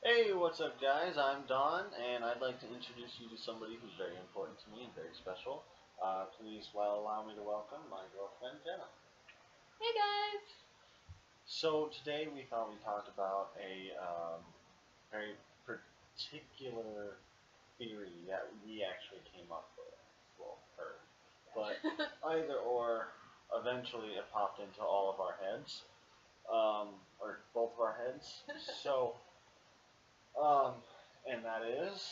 Hey, what's up, guys? I'm Don, and I'd like to introduce you to somebody who's very important to me and very special. Please allow me to welcome my girlfriend, Jenna. Hey guys! So, today we thought we'd talk about a very particular theory that we actually came up with. Well, heard. But either or, eventually it popped into all of our heads, or both of our heads. So, um, and that is.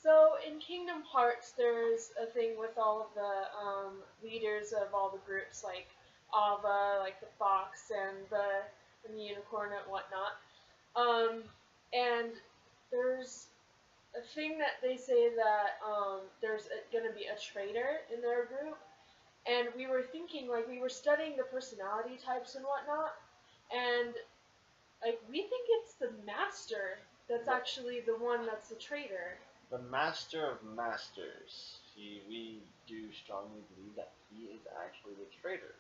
So in Kingdom Hearts, there's a thing with all of the leaders of all the groups, like Ava, like the fox and the unicorn and whatnot. Um, and there's a thing that they say that there's gonna be a traitor in their group, and we were thinking, like, we were studying the personality types and whatnot, and like we think it's the master that's actually the one that's the traitor. The Master of Masters. We do strongly believe that he is actually the traitor.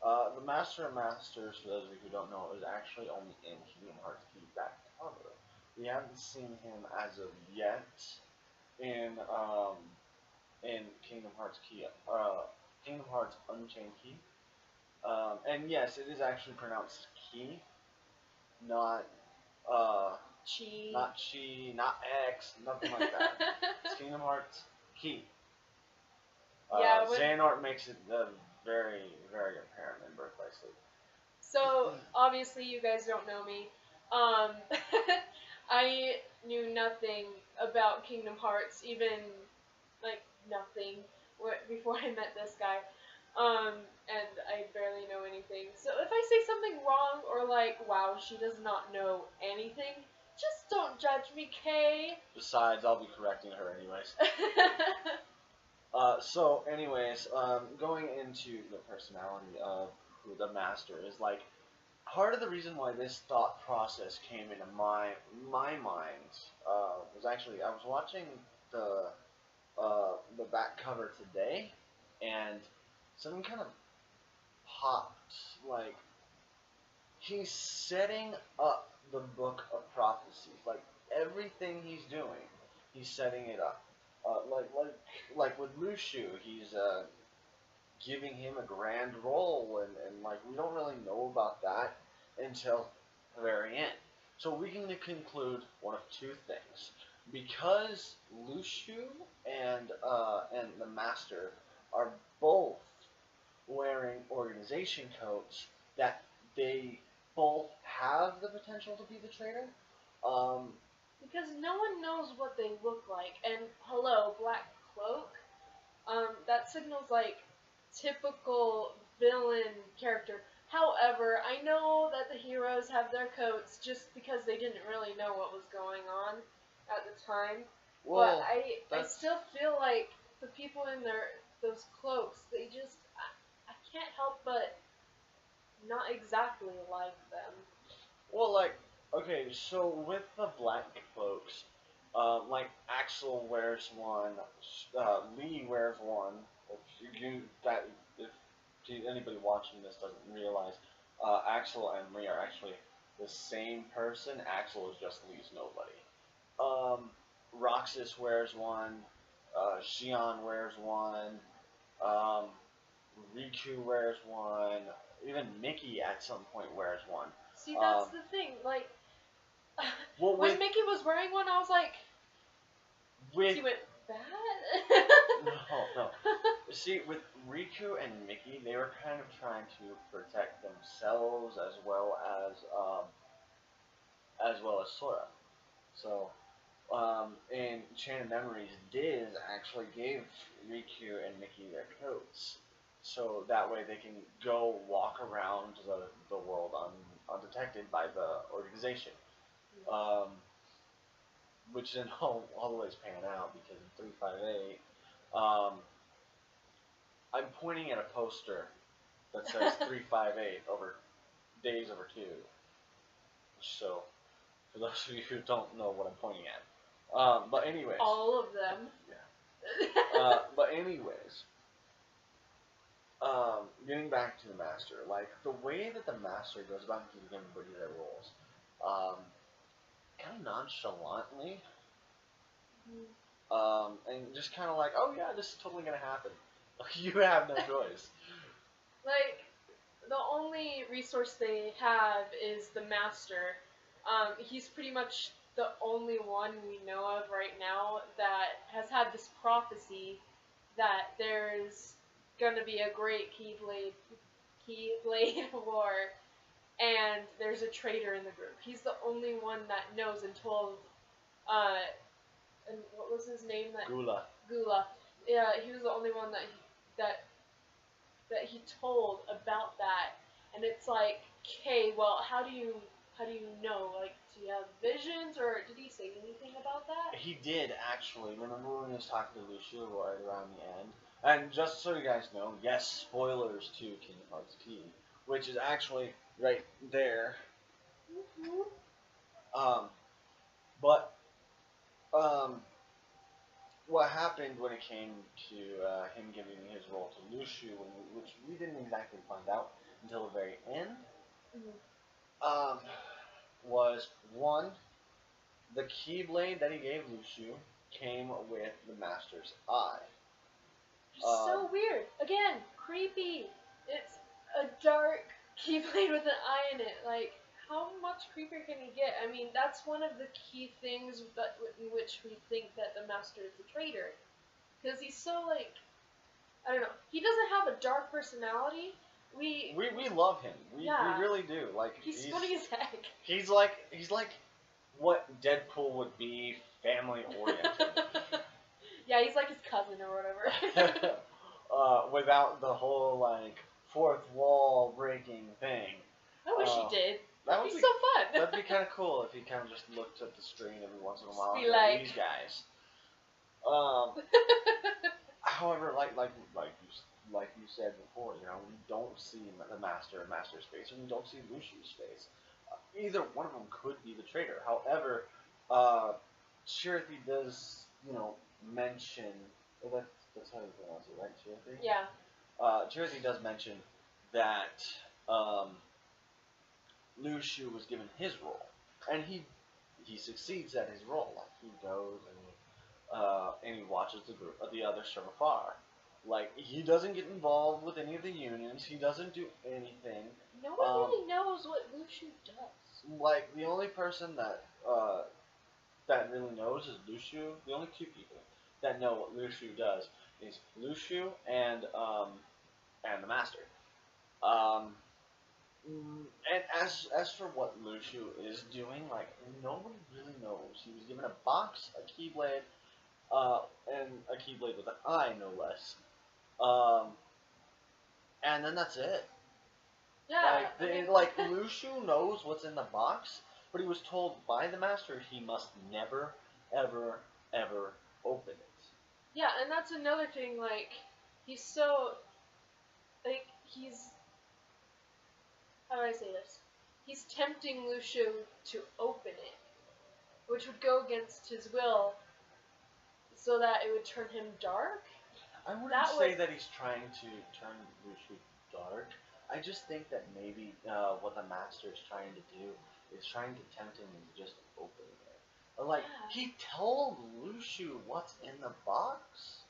The Master of Masters, for those of you who don't know, is actually only in Kingdom Hearts Key back cover. We haven't seen him as of yet in Kingdom Hearts Key, Kingdom Hearts Unchained Key. And yes, it is actually pronounced Key, not uh, Chi. not Chi, not X, nothing like that. It's Kingdom Hearts Key. Yeah, Xehanort makes it very, very apparent in Birth by Sleep. So obviously you guys don't know me. Um, I knew nothing about Kingdom Hearts, even like nothing before I met this guy. And I barely know anything. So if I say something wrong or like, wow, she does not know anything, just don't judge me, Kay. Besides, I'll be correcting her anyways. Anyways, going into the personality of who the master is, like, part of the reason why this thought process came into my mind was actually I was watching the the back cover today, and something kind of popped. Like, he's setting up the book of prophecies. Like, everything he's doing, he's setting it up. Like with Mushu, he's giving him a grand role, and like we don't really know about that until the very end. So we can conclude one of two things: because Lushu and the Master are both wearing organization coats, that they both have the potential to be the traitor. Um, Because no one knows what they look like. And hello, Black Cloak. That signals like typical villain character. However, I know that the heroes have their coats just because they didn't really know what was going on at the time. But well, I that's still feel like the people in those cloaks, they just I can't help but not exactly like them. Well, like, okay, so with the black cloaks, like Axel wears one, Lee wears one. If anybody watching this doesn't realize, Axel and Lee are actually the same person. Axel is just Lee's nobody. Roxas wears one. Xion wears one. Um, Riku wears one. Even Mickey at some point wears one. See, that's the thing. Like, Well, when Mickey was wearing one, I was like, he went bad. no. See, with Riku and Mickey, they were kind of trying to protect themselves as well as Sora. So, in Chain of Memories, Diz actually gave Riku and Mickey their coats, so that way they can go walk around the world undetected by the organization. Um, which didn't always pan out because in 358, I'm pointing at a poster that says 358 over days over two. So, for those of you who don't know what I'm pointing at, but anyways, All of them. yeah. But anyways, getting back to the master, like the way that the master goes about giving everybody their roles, um, nonchalantly, Mhm. and just kind of like, oh yeah, this is totally gonna happen. You have no choice. Like, the only resource they have is the master. He's pretty much the only one we know of right now that has had this prophecy that there's gonna be a great Keyblade war, and there's a traitor in the group. He's the only one that knows and told. Uh, and what was his name? That Gula. Gula. Yeah, he was the only one that that he told about that, and it's like, okay, well, how do you know? Like, do you have visions, or did he say anything about that? He did actually. Remember when he was talking to Lucio right around the end? And just so you guys know, yes, spoilers to Kingdom Hearts T, which is actually right there. Mm-hmm. Um, but what happened when it came to him giving his role to Lucio, which we didn't exactly find out until the very end, Mm-hmm. um, was one, the Keyblade that he gave Lucio came with the Master's Eye. Just so weird. Again, creepy. It's a dark keyblade with an eye in it. Like, how much creepier can you get? I mean, that's one of the key things that in which we think that the master is a traitor, because he's so like, I don't know. He doesn't have a dark personality. We love him. Yeah. We really do. Like He's funny as heck. he's like what Deadpool would be, family oriented. Yeah, he's like his cousin or whatever. Without the whole like fourth wall breaking thing. I wish he did. That That'd would be so fun. That'd be kind of cool if he kind of just looked at the screen every once in a while. Just be And like, these guys. However, like you said before, you know, we don't see the Master in Master's face, and we don't see Luciu's face. Either one of them could be the traitor. However, Chirithy does, you know, mention. Well, that's how you pronounce it, right, Chirithy? yeah. Chirithy does mention that Luciu was given his role, and he succeeds at his role. Like he goes and he watches the others from afar. Like he doesn't get involved with any of the unions. He doesn't do anything. No one really knows what Luciu does. Like the only person that really knows is Luciu. The only two people that know what Luciu does is Luciu and the Master. Um, and as for what Luciu is doing, like nobody really knows. He was given a box, a Keyblade, and a Keyblade with an eye, no less. And then that's it. Yeah. Like Luciu knows what's in the box, but he was told by the Master he must never, ever, ever open it. Yeah, and that's another thing. Like, he's so, like, how do I say this? He's tempting Luciu to open it, which would go against his will, so that it would turn him dark. I wouldn't say that he's trying to turn Luciu dark. I just think that maybe what the Master is trying to do is trying to tempt him into just opening it. Like, he told Luciu what's in the box.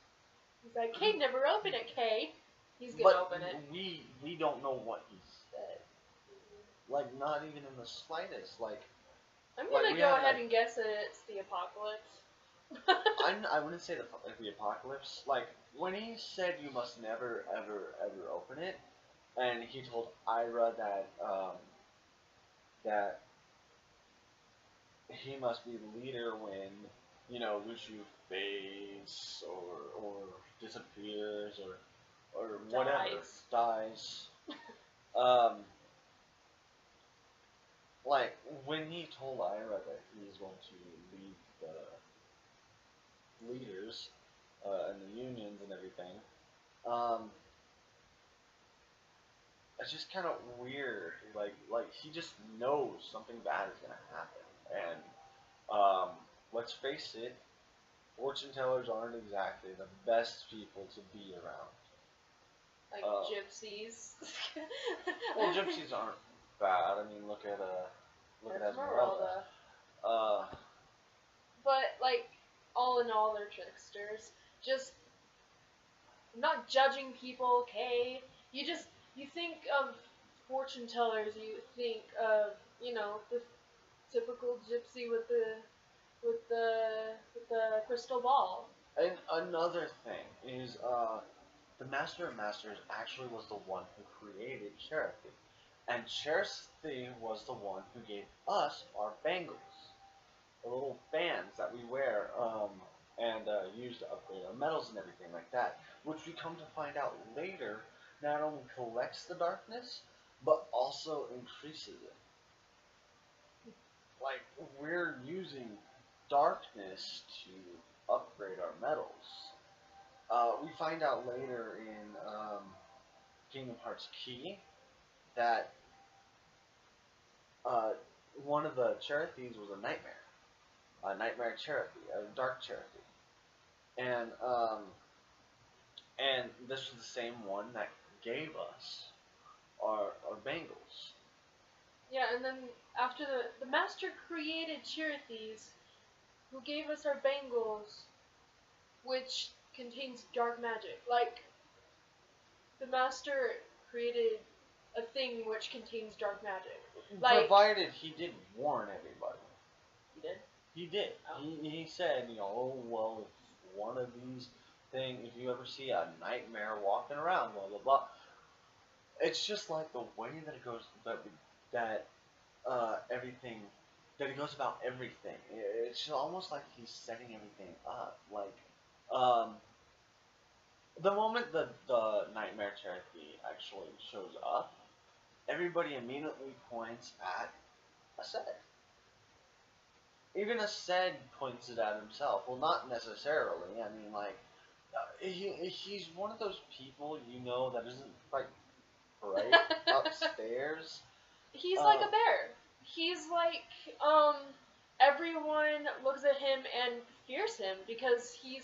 He's like, Kay, never open it, Kay. He's gonna open it. We don't know what he said. Like, not even in the slightest. Like, I'm gonna go ahead and guess that it's the apocalypse. I wouldn't say the apocalypse. Like, when he said you must never, ever, ever open it, and he told Ira that he must be the leader when, you know, Luciu fades or disappears or whatever dies. Like when he told Ira that he's going to lead the leaders and the unions and everything, it's just kind of weird. Like he just knows something bad is gonna happen, and let's face it, fortune tellers aren't exactly the best people to be around. Like gypsies. Well, gypsies aren't bad. I mean, look at Esmeralda. tricksters. Just not judging people, okay? You think of fortune tellers, you think of, the typical gypsy with the crystal ball. And another thing is, the Master of Masters actually was the one who created charity. And charity was the one who gave us our bangles. The little bands that we wear, and use to upgrade our medals and everything like that. Which we come to find out later not only collects the darkness, but also increases it. Like, we're using darkness to upgrade our medals. We find out later in Kingdom Hearts Key that one of the Cherethies was a nightmare Cherokee, a dark Cherokee, and this was the same one that gave us our bangles. Yeah, and then after the Master created Cherethies, who gave us our bangles, which contains dark magic. Like, the Master created a thing which contains dark magic. Like, provided he did warn everybody. He did? He did. Oh. He said, oh, well, if one of these things, if you ever see a nightmare walking around, blah, blah, blah. It's just like the way that it goes, everything, that he goes about everything. It's almost like he's setting everything up. Like, the moment the Nightmare Cherokee actually shows up, everybody immediately points at Aced. Even Aced points it at himself. Well, not necessarily. I mean, like, he's one of those people, that isn't quite right upstairs. He's like a bear. He's like, everyone looks at him and fears him because he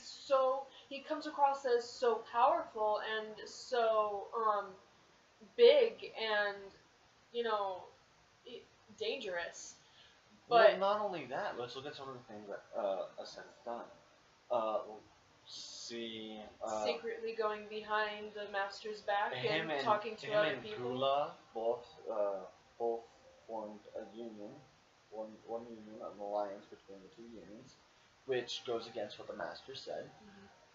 comes across as so powerful and so, big and, dangerous. But well, not only that, let's look at some of the things that Aced's done. Secretly going behind the Master's back and talking to other people. Gula both formed a union, one union, an alliance between the two unions, which goes against what the Master said.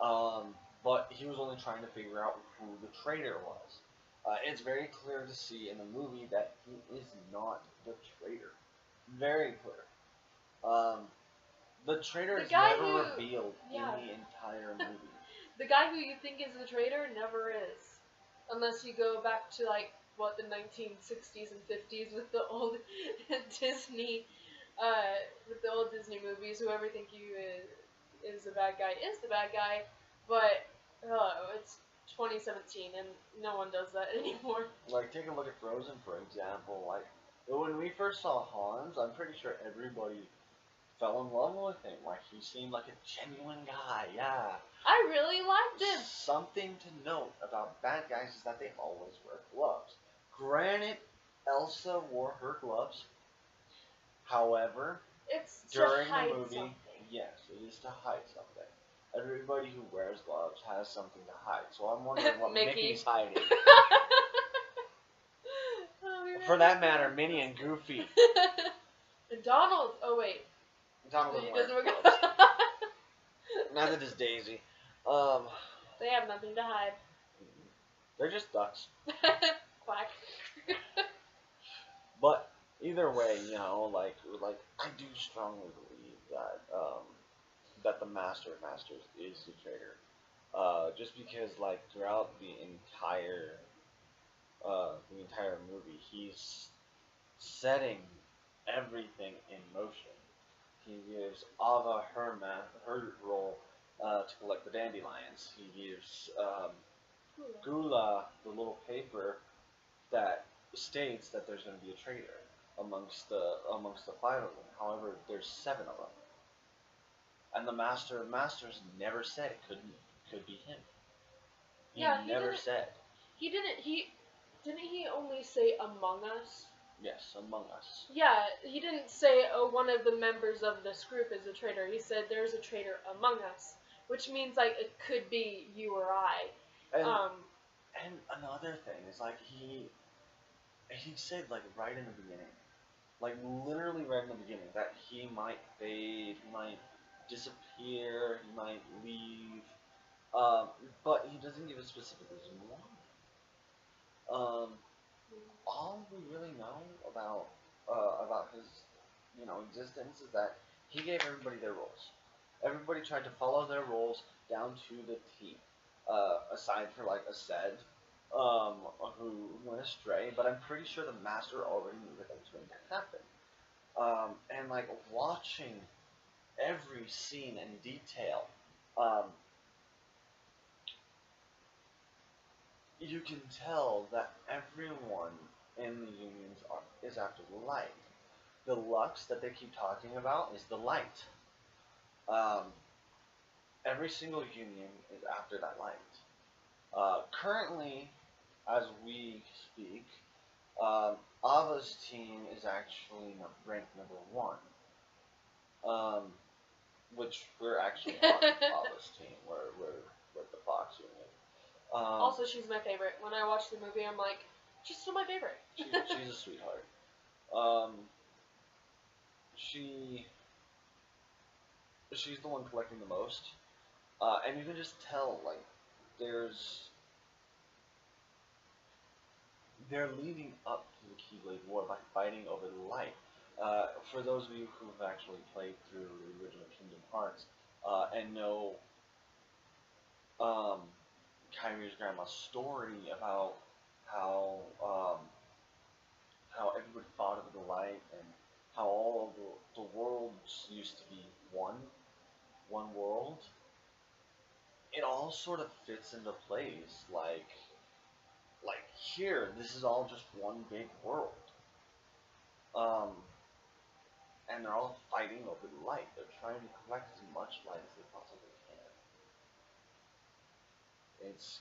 Mm-hmm. But he was only trying to figure out who the traitor was. It's very clear to see in the movie that he is not the traitor. Very clear. The traitor is never revealed in the entire movie. The guy who you think is the traitor never is. Unless you go back to, like, the 1960s and 50s with the old Disney, movies. Whoever think you is the bad guy is the bad guy. But, it's 2017 and no one does that anymore. Like, take a look at Frozen, for example. Like, when we first saw Hans, I'm pretty sure everybody fell in love with him. Like, he seemed like a genuine guy, yeah. I really liked him. Something to note about bad guys is that they always wear gloves. Granted, Elsa wore her gloves. However, it's during to hide the movie, something. Yes, it is to hide something. Everybody who wears gloves has something to hide. So I'm wondering what Mickey's hiding. For that matter, Minnie and Goofy. And Donald. Oh wait. Donald doesn't wear gloves. Neither does Daisy. They have nothing to hide. They're just ducks. Quack. But either way, like I do strongly believe that that the Master of Masters is the traitor. Just because, like, throughout the entire movie, he's setting everything in motion. He gives Ava her role to collect the dandelions. He gives Gula the little paper that states that there's going to be a traitor amongst the 5 of them. However, there's 7 of them, and the Master of Masters never said it could be him. He never said. Didn't he only say among us? Yes, among us. Yeah, he didn't say, one of the members of this group is a traitor. He said there's a traitor among us. which means like it could be you or I. And and another thing is like he said like right in the beginning, like literally right in the beginning, that he might fade, he might disappear, he might leave, but he doesn't give a specific reason why. All we really know about his existence is that he gave everybody their roles. Everybody tried to follow their roles down to the T, aside for like a Sed, who went astray. But I'm pretty sure the master already knew that was going to happen. And like watching every scene in detail, you can tell that everyone in the unions is after the light. The Lux that they keep talking about is the light. Um, every single union is after that light. Currently, as we speak, Ava's team is actually ranked number 1. Which we're actually on Ava's team. We're with the Fox Union. Also, she's my favorite. When I watch the movie, I'm like, she's still my favorite. She's a sweetheart. She's the one collecting the most, and you can just tell like they're leading up to the Keyblade War by fighting over the light. For those of you who've actually played through the original Kingdom Hearts and know Kyrie's grandma's story about how everybody fought over the light and how all of the worlds used to be one world, it all sort of fits into place. Like here, this is all just one big world. And they're all fighting over the light. They're trying to collect as much light as they possibly can. It's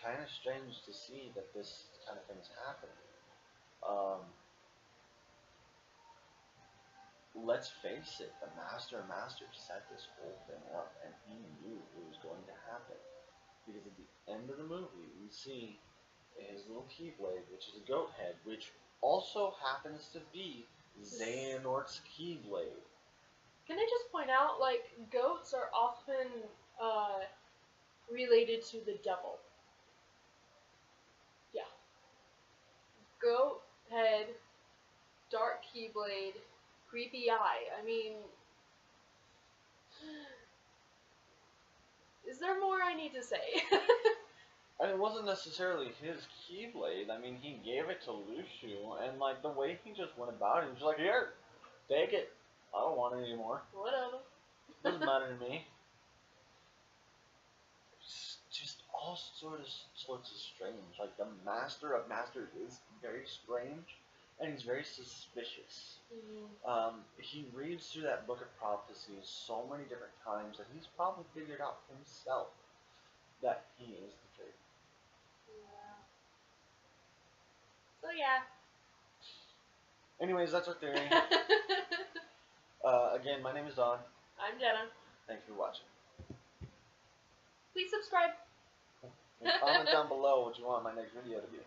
kind of strange to see that this kind of thing is happening. Let's face it, the Master set this whole thing up, and he knew it was going to happen. Because at the end of the movie, we see his little Keyblade, which is a goat head, which also happens to be Xehanort's Keyblade. Can I just point out, like, goats are often related to the devil. Yeah. Goat head, dark Keyblade, creepy eye. I mean, is there more I need to say? And it wasn't necessarily his Keyblade. I mean, he gave it to Lucio, and like the way he just went about it, he was just like, "Here, take it. I don't want it anymore. Whatever. Doesn't matter to me." It's just all sorts of strange. Like the Master of Masters is very strange, and he's very suspicious. He reads through that book of prophecies so many different times that he's probably figured out himself that he is the traitor. So yeah. Anyways, that's our theory. Again, my name is Don. I'm Jenna. Thanks for watching. Please subscribe. And comment down below what you want my next video to be.